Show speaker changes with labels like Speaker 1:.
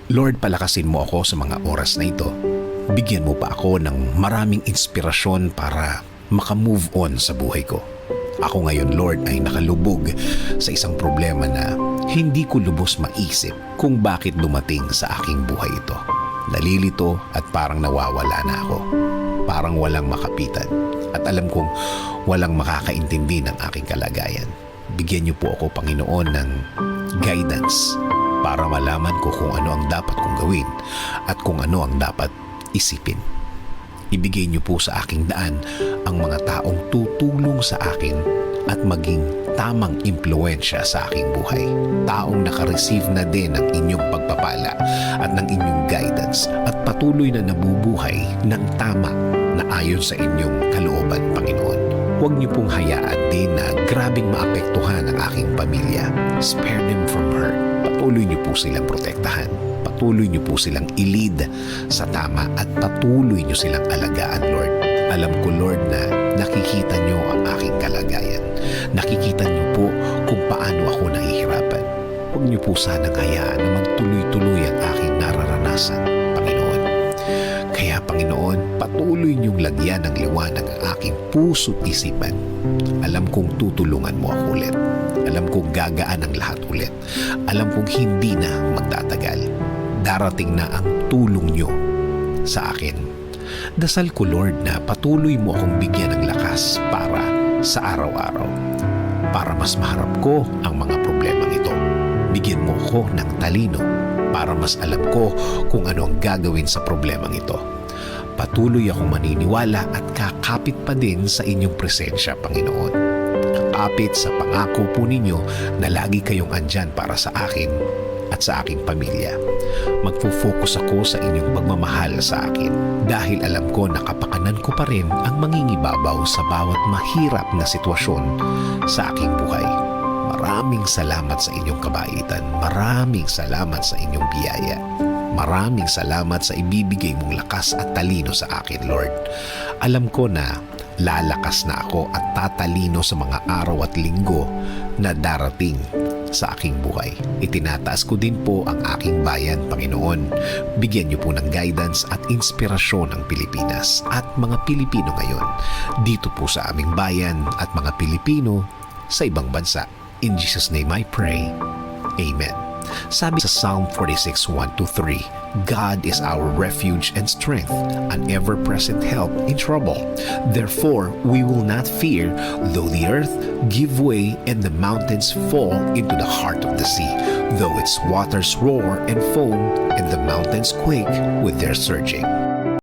Speaker 1: Lord, palakasin mo ako sa mga oras na ito. Bigyan mo pa ako ng maraming inspirasyon para makamove on sa buhay ko. Ako ngayon, Lord, ay nakalubog sa isang problema na hindi ko lubos maisip kung bakit dumating sa aking buhay ito. Nalilito at parang nawawala na ako. Parang walang makapitan. At alam kong walang makakaintindi ng aking kalagayan. Bigyan niyo po ako, Panginoon, ng guidance para malaman ko kung ano ang dapat kong gawin at kung ano ang dapat isipin. Ibigay niyo po sa aking daan ang mga taong tutulong sa akin at maging tamang impluensya sa aking buhay. Taong nakareceive na din ng inyong pagpapala at ng inyong guidance at patuloy na nabubuhay ng tama na ayon sa inyong kalooban, Panginoon. Huwag niyo pong hayaan din na grabing maapektuhan ang aking pamilya. Spare them from hurt. Patuloy niyo po silang protektahan. Patuloy niyo po silang i-lead sa tama at patuloy niyo silang alagaan, Lord. Alam ko, Lord, na nakikita niyo ang aking kalagayan. Nakikita niyo po kung paano ako nahihirapan. Huwag niyo po sanang hayaan na magtuloy-tuloy ang aking nararanasan, Panginoon. Kaya, Panginoon, patuloy niyong lagyan ng liwanag ang aking puso't isipan. Alam kong tutulungan mo ako ulit. Alam kong gagaan ang lahat ulit. Alam kong hindi na magtatagal. Darating na ang tulong niyo sa akin. Dasal ko, Lord, na patuloy mo akong bigyan ng lakas para sa araw-araw. Para mas maharap ko ang mga problemang ito. Bigyan mo ako ng talino para mas alam ko kung ano ang gagawin sa problemang ito. Patuloy akong maniniwala at kakapit pa din sa inyong presensya, Panginoon. Kakapit sa pangako po ninyo na lagi kayong andyan para sa akin at sa aking pamilya. Magfo-focus ako sa inyong pagmamahal sa akin dahil alam ko na kapakanan ko pa rin ang mangingibabaw sa bawat mahirap na sitwasyon sa aking buhay. Maraming salamat sa inyong kabaitan. Maraming salamat sa inyong biyaya. Maraming salamat sa ibibigay mong lakas at talino sa akin, Lord. Alam ko na lalakas na ako at tatalino sa mga araw at linggo na darating sa aking buhay. Itinataas ko din po ang aking bayan, Panginoon. Bigyan niyo po ng guidance at inspirasyon ang Pilipinas at mga Pilipino ngayon dito po sa aming bayan at mga Pilipino sa ibang bansa. In Jesus' name I pray. Amen. Sabi sa Psalm 46:1-3, God is our refuge and strength, an ever-present help in trouble. Therefore, we will not fear, though the earth give way and the mountains fall into the heart of the sea, though its waters roar and foam and the mountains quake with their surging.